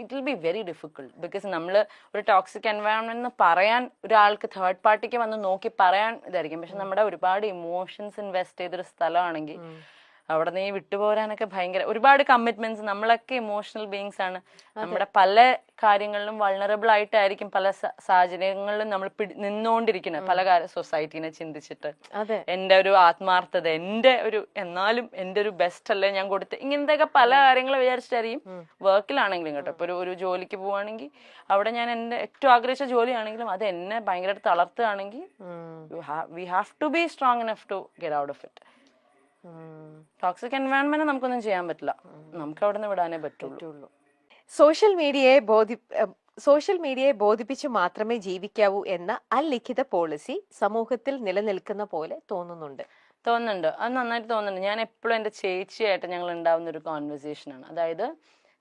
It will be very difficult. Because നമ്മൾ ഒരു toxic environment എന്ന് പറയാൻ ഒരാൾക്ക് തേർഡ് പാർട്ടിക്ക് വന്ന് നോക്കി പറയാൻ ഇതായിരിക്കും. പക്ഷെ നമ്മുടെ ഒരുപാട് ഇമോഷൻസ് ഇൻവെസ്റ്റ് ചെയ്തൊരു സ്ഥലമാണെങ്കിൽ അവിടെ നിന്ന് ഈ വിട്ടുപോരാനൊക്കെ ഭയങ്കര ഒരുപാട് കമ്മിറ്റ്മെന്റ്സ്. നമ്മളൊക്കെ ഇമോഷണൽ ബീങ്സ് ആണ്. നമ്മുടെ പല കാര്യങ്ങളിലും വൾണറബിൾ ആയിട്ടായിരിക്കും പല സാഹചര്യങ്ങളിലും നമ്മൾ നിന്നുകൊണ്ടിരിക്കുന്നത്. പല സൊസൈറ്റീനെ ചിന്തിച്ചിട്ട് എന്റെ ഒരു ആത്മാർത്ഥത, എന്റെ ഒരു എന്നാലും എന്റെ ഒരു ബെസ്റ്റ് അല്ലേ ഞാൻ കൊടുത്ത്, ഇങ്ങനത്തെ പല കാര്യങ്ങൾ വിചാരിച്ചിട്ടായിരിക്കും വർക്കിലാണെങ്കിലും കേട്ടോ. ഇപ്പൊ ഒരു ജോലിക്ക് പോവാണെങ്കിൽ അവിടെ ഞാൻ എന്റെ ഏറ്റവും ആഗ്രഹിച്ച ജോലിയാണെങ്കിലും അത് എന്നെ ഭയങ്കരമായിട്ട് തളർത്തുകയാണെങ്കിൽ we have to be strong enough to get out of it. Toxic environment നമുക്കൊന്നും ചെയ്യാൻ പറ്റില്ല, നമുക്ക് അവിടെ നിന്ന് വിടാനേ പറ്റുള്ളൂ. സോഷ്യൽ മീഡിയയെ ബോധിപ്പിച്ച് മാത്രമേ ജീവിക്കാവൂ എന്ന അലിഖിത പോളിസി സമൂഹത്തിൽ നിലനിൽക്കുന്ന പോലെ തോന്നുന്നുണ്ട്. അത് നന്നായിട്ട് തോന്നുന്നുണ്ട്. ഞാൻ എപ്പോഴും എന്റെ ചേച്ചിയായിട്ട് ഞങ്ങൾ ഉണ്ടാവുന്ന ഒരു കോൺവെർസേഷൻ ആണ്. അതായത്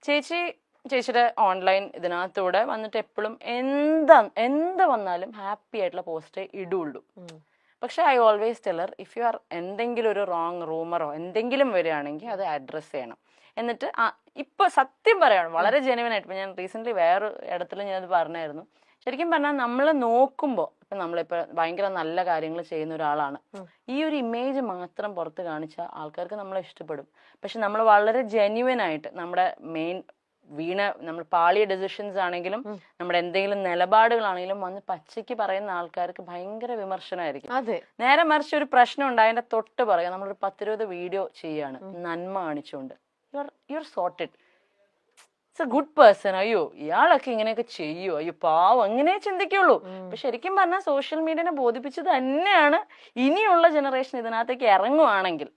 ചേച്ചിയുടെ ഓൺലൈൻ ഇതിനകത്തൂടെ വന്നിട്ട് എപ്പോഴും എന്ത് വന്നാലും ഹാപ്പി ആയിട്ടുള്ള പോസ്റ്റേ ഇടുള്ളൂ. പക്ഷെ I always teller, if you are എന്തെങ്കിലും ഒരു റോങ് റൂമറോ എന്തെങ്കിലും വരികയാണെങ്കിൽ അത് അഡ്രസ് ചെയ്യണം. എന്നിട്ട് ഇപ്പൊ സത്യം പറയണം, വളരെ ജെനുവൻ ആയിട്ട്. ഇപ്പൊ ഞാൻ റീസെന്റ് വേറെ ഇടത്തിൽ ഞാനത് പറഞ്ഞായിരുന്നു. ശരിക്കും പറഞ്ഞാൽ നമ്മൾ നോക്കുമ്പോൾ ഇപ്പൊ നമ്മളിപ്പോ ഭയങ്കര നല്ല കാര്യങ്ങൾ ചെയ്യുന്ന ഒരാളാണ്, ഈ ഒരു ഇമേജ് മാത്രം പുറത്ത് കാണിച്ചാൽ ആൾക്കാർക്ക് നമ്മളെ ഇഷ്ടപ്പെടും. പക്ഷെ നമ്മൾ വളരെ ജെന്യുവൻ ആയിട്ട് നമ്മുടെ മെയിൻ നമ്മൾ പാളിയ ഡെസിഷൻസ് ആണെങ്കിലും നമ്മുടെ എന്തെങ്കിലും നിലപാടുകളാണെങ്കിലും വന്ന് പച്ചയ്ക്ക് പറയുന്ന ആൾക്കാർക്ക് ഭയങ്കര വിമർശനമായിരിക്കും. നേരെ മറിച്ച് ഒരു പ്രശ്നം ഉണ്ടായതിന്റെ തൊട്ട് പറയാം, നമ്മളൊരു 10-20 വീഡിയോ ചെയ്യാണ് നന്മ കാണിച്ചുകൊണ്ട്, you are sorted, it's A good person, അയ്യോ ഇയാളൊക്കെ ഇങ്ങനെയൊക്കെ ചെയ്യോ, അയ്യോ പാവം, അങ്ങനെ ചിന്തിക്കുള്ളൂ. അപ്പൊ ശരിക്കും പറഞ്ഞാൽ സോഷ്യൽ മീഡിയനെ ബോധിപ്പിച്ചത് തന്നെയാണ് ഇനിയുള്ള ജനറേഷൻ ഇതിനകത്തേക്ക് ഇറങ്ങുവാണെങ്കിൽ,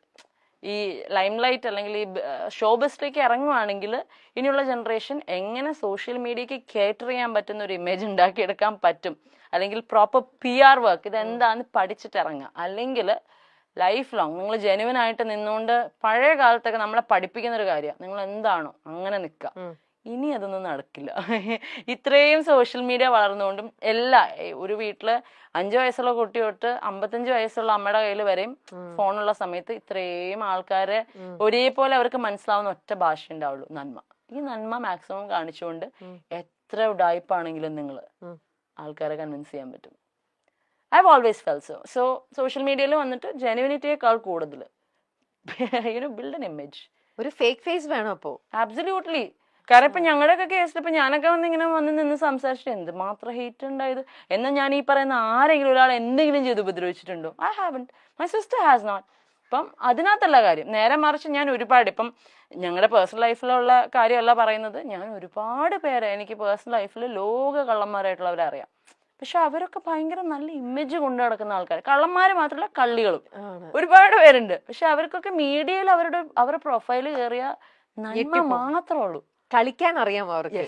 ഈ ലൈം ലൈറ്റ് അല്ലെങ്കിൽ ഈ ഷോബസിലേക്ക് ഇറങ്ങുവാണെങ്കിൽ ഇനിയുള്ള ജനറേഷൻ എങ്ങനെ സോഷ്യൽ മീഡിയക്ക് കേറ്റർ ചെയ്യാൻ പറ്റുന്ന ഒരു ഇമേജ് ഉണ്ടാക്കിയെടുക്കാൻ പറ്റും, അല്ലെങ്കിൽ പ്രോപ്പർ PR വർക്ക് ഇതെന്താന്ന് പഠിച്ചിട്ട് ഇറങ്ങുക. അല്ലെങ്കിൽ ലൈഫ് ലോങ് നിങ്ങൾ ജെനുവൻ ആയിട്ട് നിന്നുകൊണ്ട്, പഴയ കാലത്തൊക്കെ നമ്മളെ പഠിപ്പിക്കുന്ന ഒരു കാര്യമാണ് നിങ്ങൾ എന്താണോ അങ്ങനെ നിൽക്കുക. ഇനി അതൊന്നും നടക്കില്ല. ഇത്രയും സോഷ്യൽ മീഡിയ വളർന്നുകൊണ്ടും ഒരു വീട്ടില് 5 വയസ്സുള്ള കുട്ടി തൊട്ട് 55 വയസ്സുള്ള അമ്മയുടെ കയ്യിൽ വരെയും ഫോണുള്ള സമയത്ത് ഇത്രയും ആൾക്കാരെ ഒരേപോലെ അവർക്ക് മനസ്സിലാവുന്ന ഒറ്റ ഭാഷ ഉണ്ടാവുള്ളൂ, നന്മ. ഈ നന്മ മാക്സിമം കാണിച്ചുകൊണ്ട് എത്ര ഉഡായിപ്പാണെങ്കിലും നിങ്ങൾ ആൾക്കാരെ കൺവിൻസ് ചെയ്യാൻ പറ്റും. I have always felt so social മീഡിയയിൽ വന്നിട്ട് ജെനുവിനിറ്റിയേക്കാൾ കൂടുതൽ ബിൽഡ് എൻ ഇമേജ്, ഒരു ഫേക്ക് ഫേസ് വേണം. അപ്പോ ആബ്സല്യൂട്ട്ലി. കാരണം ഇപ്പൊ ഞങ്ങളുടെയൊക്കെ കേസിൽ ഇപ്പൊ ഞാനൊക്കെ ഇങ്ങനെ വന്ന് നിന്ന് സംസാരിച്ചിട്ട് എന്ത് മാത്രം ഹേറ്റ് ഉണ്ടായത്. എന്നാൽ ഞാൻ ഈ പറയുന്ന ആരെങ്കിലും ഒരാൾ എന്തെങ്കിലും ചെയ്ത് ഉപദ്രവിച്ചിട്ടുണ്ടോ? I haven't, my sister has not. ഇപ്പം അതിനകത്തല്ല കാര്യം. നേരെ മറിച്ച് ഞാൻ ഒരുപാട്, ഇപ്പം ഞങ്ങളുടെ പേഴ്സണൽ ലൈഫിലുള്ള കാര്യമല്ല പറയുന്നത്, ഞാൻ ഒരുപാട് പേരെ എനിക്ക് പേഴ്സണൽ ലൈഫിൽ ലോക കള്ളന്മാരായിട്ടുള്ളവരെ അറിയാം. പക്ഷെ അവരൊക്കെ ഭയങ്കര നല്ല ഇമേജ് കൊണ്ടു നടക്കുന്ന ആൾക്കാർ, കള്ളന്മാര് മാത്രമല്ല കള്ളികളും ഒരുപാട് പേരുണ്ട്. പക്ഷെ അവർക്കൊക്കെ മീഡിയയിൽ അവരുടെ പ്രൊഫൈൽ കയറിയ നന്മ മാത്രമേ ഉള്ളൂ. കളിക്കാൻ അറിയാമോ അവർക്ക്?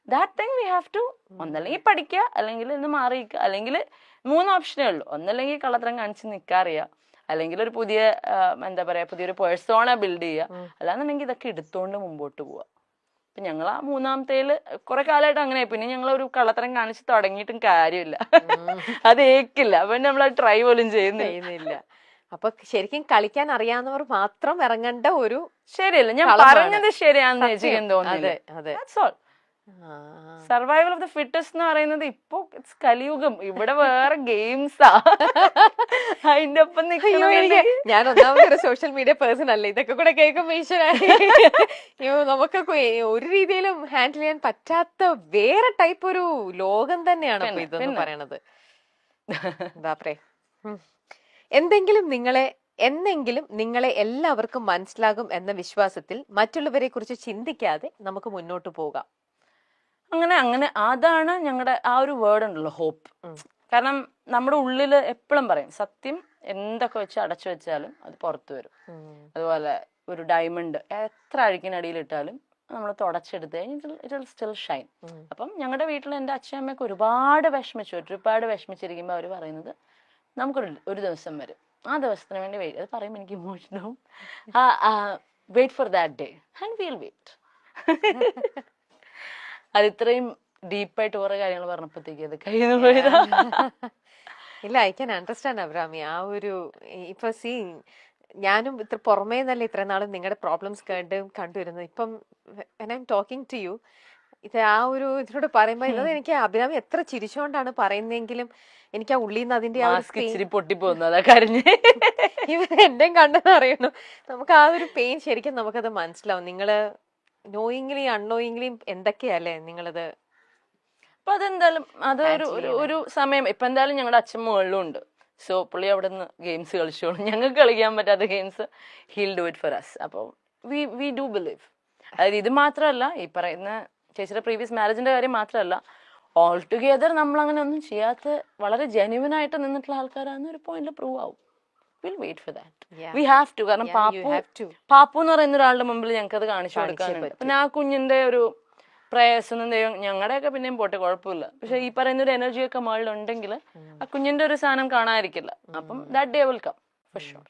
That thing we have to, ഒന്നല്ലെങ്കിൽ പഠിക്കുക, അല്ലെങ്കിൽ ഇന്ന് മാറിയിക്കുക, അല്ലെങ്കിൽ 3 ഓപ്ഷനേ ഉള്ളൂ. ഒന്നല്ലെങ്കിൽ കള്ളത്തരം കാണിച്ച് നിൽക്കാറിയാം, അല്ലെങ്കിൽ ഒരു പുതിയൊരു പേഴ്സോണ ബിൽഡ് ചെയ്യുക, അല്ലാന്നുണ്ടെങ്കിൽ ഇതൊക്കെ എടുത്തോണ്ട് മുമ്പോട്ട് പോവുക. ഇപ്പൊ ഞങ്ങൾ ആ 3ാമത്തേല് കുറെ കാലമായിട്ട് അങ്ങനെ. പിന്നെ ഞങ്ങൾ ഒരു കള്ളത്തരം കാണിച്ച് തുടങ്ങിയിട്ടും കാര്യമില്ല, അത് ഏക്കില്ല. അപ്പൊ നമ്മൾ ട്രൈ പോലും ചെയ്യുന്നില്ല. അപ്പൊ ശരിക്കും കളിക്കാൻ അറിയാവുന്നവർ മാത്രം ഇറങ്ങേണ്ട ഒരു, ശരിയല്ല ഞാൻ പറഞ്ഞത് ശരിയാണെന്ന് ചേച്ചിക്ക് തോന്നുന്നു. സർവൈവൽ ഓഫ് ദ ഫിറ്റസ്റ്റ് എന്ന് പറയുന്നത് ഇപ്പൊ കലിയുഗം, ഇവിടെ വേറെ ഗെയിംസാ അതിന്റെ ഒപ്പം. ഞാൻ ഒന്നാമതൊരു സോഷ്യൽ മീഡിയ പേഴ്സൺ അല്ല, ഇതൊക്കെ കൂടെ കേൾക്കുമ്പോ നമുക്കൊക്കെ ഒരു രീതിയിലും ഹാൻഡിൽ ചെയ്യാൻ പറ്റാത്ത വേറെ ടൈപ്പ് ഒരു ലോകം തന്നെയാണ് ഇതെന്ന് പറയണത്. ബാപ്രേ. എന്നെങ്കിലും നിങ്ങളെ എല്ലാവർക്കും മനസ്സിലാകും എന്ന വിശ്വാസത്തിൽ മറ്റുള്ളവരെ കുറിച്ച് ചിന്തിക്കാതെ നമുക്ക് മുന്നോട്ട് പോകാം. അങ്ങനെ അതാണ് ഞങ്ങളുടെ ആ ഒരു വേർഡ് ഉണ്ടല്ലോ, ഹോപ്പ്. കാരണം നമ്മുടെ ഉള്ളിൽ എപ്പോഴും പറയും, സത്യം എന്തൊക്കെ വെച്ച് അടച്ചു വെച്ചാലും അത് പുറത്തു വരും. അതുപോലെ ഒരു ഡയമണ്ട് എത്ര അഴുക്കിനടിയിൽ ഇട്ടാലും നമ്മൾ തുടച്ചെടുത്ത് കഴിഞ്ഞാൽ ഇറ്റ് വിൽ സ്റ്റിൽ ഷൈൻ. അപ്പം ഞങ്ങളുടെ വീട്ടിൽ എൻ്റെ അച്ഛനമ്മയൊക്കെ ഒരുപാട് വിഷമിച്ചിരിക്കുമ്പോൾ അവർ പറയുന്നത്, നമുക്കൊരു ദിവസം വരും, ആ ദിവസത്തിന് വേണ്ടി വെയിറ്റ്. അത് പറയുമ്പോൾ എനിക്ക് ഇമോഷനാവും. Wait for that day and will wait. അത് ഇത്രയും ഡീപ്പായിട്ട് കുറെ കാര്യങ്ങൾ പറഞ്ഞപ്പോഴത്തേക്ക് അത് കയ്യിൽ പോയതാ. ഇല്ല, ഐ ക്യാൻ അണ്ടർസ്റ്റാൻഡ് അബ്രാമി. ആ ഒരു ഇപ്പൊ ഞാനും ഇത്ര പുറമേ നല്ല ഇത്ര നാളും നിങ്ങളുടെ പ്രോബ്ലംസ് കണ്ടുവരുന്നത്. ഇപ്പം when I'm talking to you, ഇത് ആ ഒരു ഇതിനോട് പറയുമ്പോ ഇത് എനിക്ക് അഭിരാമി എത്ര ചിരിച്ചോണ്ടാണ് പറയുന്നെങ്കിലും എനിക്ക് ആ ഉള്ളിൽ നിന്ന് അതിന്റെ ആ ഒരു മാസ്ക് ഇച്ചിരി പൊട്ടിപ്പോന്നു അതാ കരഞ്ഞ്. ഇവർ എന്റെയും കണ്ടെന്ന് അറിയണു. നമുക്ക് ആ ഒരു പെയിൻ ശരിക്കും നമുക്കത് മനസ്സിലാവും. നിങ്ങള് നോയിങ്ലി അൺനോയിങ്ലി എന്തൊക്കെയല്ലേ നിങ്ങളത്. അപ്പൊ അതെന്തായാലും അത് ഒരു സമയം ഇപ്പൊ എന്തായാലും ഞങ്ങളുടെ അച്ഛൻ മുകളിലും ഉണ്ട്. സോ പുള്ളി അവിടെ നിന്ന് ഗെയിംസ് കളിച്ചോളും. ഞങ്ങൾക്ക് കളിക്കാൻ പറ്റാത്ത games he'll do it for us. അപ്പോൾ വി ഡു ബിലീവ്. അതായത് ഇത് മാത്രമല്ല, ഈ പറയുന്ന ചേച്ചിയുടെ പ്രീവിയസ് മാരേജിന്റെ കാര്യം മാത്രമല്ല, ഓൾ ടുഗെദർ നമ്മൾ അങ്ങനെ ഒന്നും ചെയ്യാത്ത വളരെ ജെന്യുവൻ ആയിട്ട് നിന്നിട്ടുള്ള ആൾക്കാരാണ് ഒരു പോയിന്റിൽ പ്രൂവ് ആവും. Will wait for that. We have to. കാരണം പാപ്പു എന്ന് പറയുന്ന ഒരാളുടെ മുമ്പിൽ ഞങ്ങൾക്ക് അത് കാണിച്ചു കൊടുക്കാനുണ്ട്. പിന്നെ ആ കുഞ്ഞിന്റെ ഒരു പ്രയാസം ദൈവം ഞങ്ങളുടെയൊക്കെ പിന്നെയും പോട്ടെ, കുഴപ്പമില്ല. പക്ഷെ ഈ പറയുന്ന ഒരു എനർജിയൊക്കെ മുകളിലുണ്ടെങ്കിൽ ആ കുഞ്ഞിന്റെ ഒരു സാധനം കാണാതിരിക്കില്ല. അപ്പം that day will come for sure.